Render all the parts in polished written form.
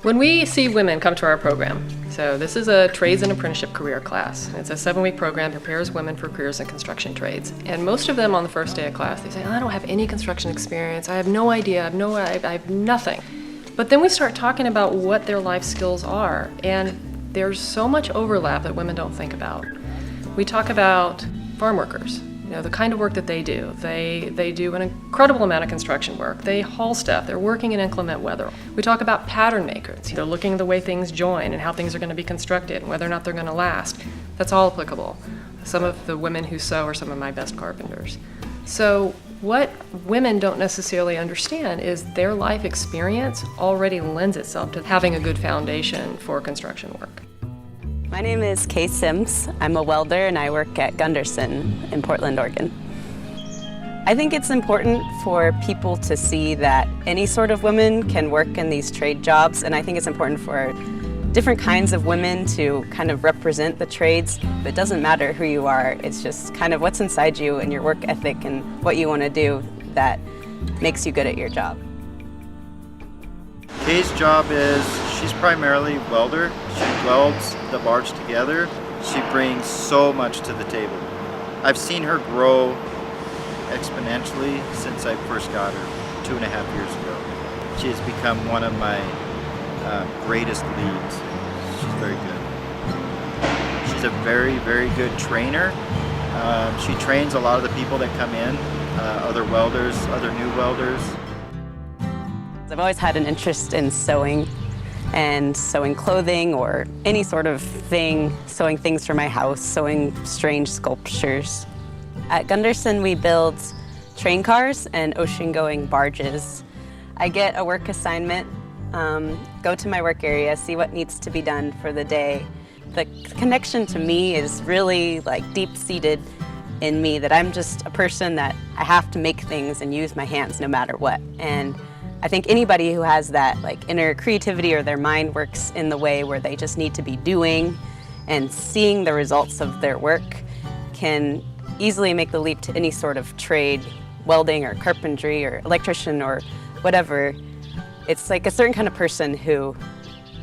When we see women come to our program, so this is a trades and apprenticeship career class. It's a 7-week program that prepares women for careers in construction trades. And most of them on the first day of class, they say, I don't have any construction experience, I have no idea, I have nothing. But then we start talking about what their life skills are, and there's so much overlap that women don't think about. We talk about farm workers, the kind of work that they do. They do an incredible amount of construction work. They haul stuff. They're working in inclement weather. We talk about pattern makers. They're looking at the way things join and how things are going to be constructed and whether or not they're going to last. That's all applicable. Some of the women who sew are some of my best carpenters. So what women don't necessarily understand is their life experience already lends itself to having a good foundation for construction work. My name is Kay Sims. I'm a welder and I work at Gunderson in Portland, Oregon. I think it's important for people to see that any sort of women can work in these trade jobs, and I think it's important for different kinds of women to kind of represent the trades. But it doesn't matter who you are, it's just kind of what's inside you and your work ethic and what you want to do that makes you good at your job. Kay's job is, she's primarily welder. She welds the barge together. She brings so much to the table. I've seen her grow exponentially since I first got her 2.5 years ago. She has become one of my greatest leads. She's very good. She's a very, very good trainer. She trains a lot of the people that come in, other welders, other new welders. I've always had an interest in sewing and sewing clothing or any sort of thing, sewing things for my house, sewing strange sculptures. At Gunderson, we build train cars and ocean-going barges. I get a work assignment, go to my work area, see what needs to be done for the day. The connection to me is really deep-seated in me, that I'm just a person that I have to make things and use my hands no matter what. And I think anybody who has that inner creativity or their mind works in the way where they just need to be doing and seeing the results of their work can easily make the leap to any sort of trade, welding or carpentry or electrician or whatever. It's like a certain kind of person who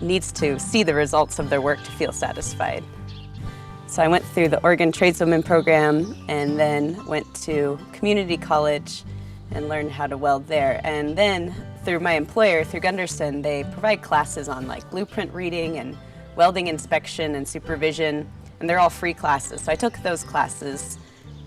needs to see the results of their work to feel satisfied. So I went through the Oregon Tradeswomen program and then went to community college and learned how to weld there. And then through my employer, through Gunderson, they provide classes on blueprint reading and welding inspection and supervision, and they're all free classes. So I took those classes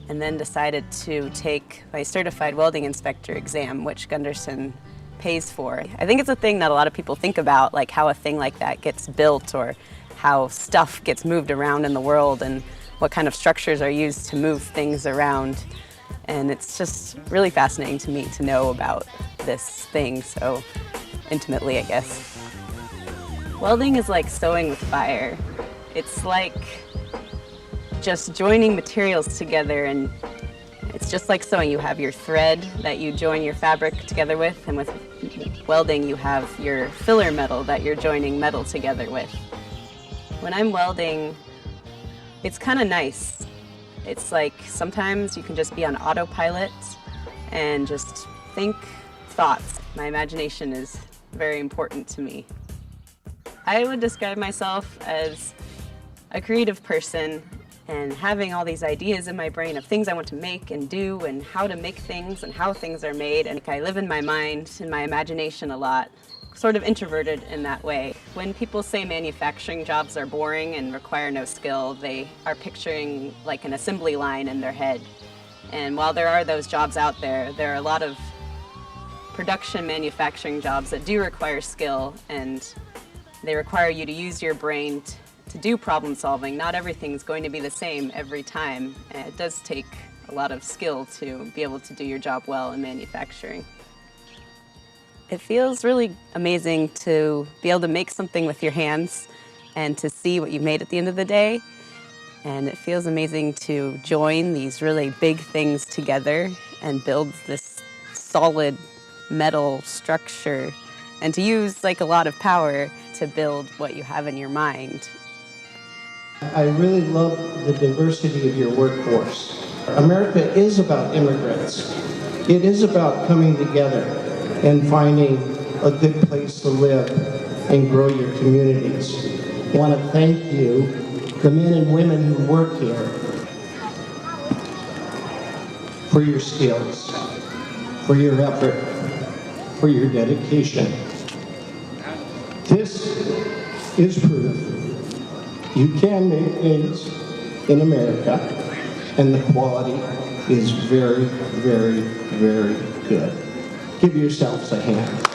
and then decided to take my certified welding inspector exam, which Gunderson pays for. I think it's a thing that a lot of people think about, how a thing like that gets built or how stuff gets moved around in the world and what kind of structures are used to move things around. And it's just really fascinating to me to know about this thing so intimately, I guess. Welding is like sewing with fire. It's like just joining materials together, and it's just like sewing. You have your thread that you join your fabric together with, and with welding you have your filler metal that you're joining metal together with. When I'm welding, it's kind of nice. It's like sometimes you can just be on autopilot and just think thoughts. My imagination is very important to me. I would describe myself as a creative person, and having all these ideas in my brain of things I want to make and do and how to make things and how things are made. And I live in my mind, in my imagination a lot. Sort of introverted in that way. When people say manufacturing jobs are boring and require no skill, they are picturing an assembly line in their head. And while there are those jobs out there, there are a lot of production manufacturing jobs that do require skill, and they require you to use your brain to do problem solving. Not everything's going to be the same every time, and it does take a lot of skill to be able to do your job well in manufacturing. It feels really amazing to be able to make something with your hands and to see what you made at the end of the day. And it feels amazing to join these really big things together and build this solid metal structure, and to use a lot of power to build what you have in your mind. I really love the diversity of your workforce. America is about immigrants. It is about coming together and finding a good place to live, and grow your communities. I want to thank you, the men and women who work here, for your skills, for your effort, for your dedication. This is proof you can make things in America, and the quality is very, very, very good. Give yourselves a hand.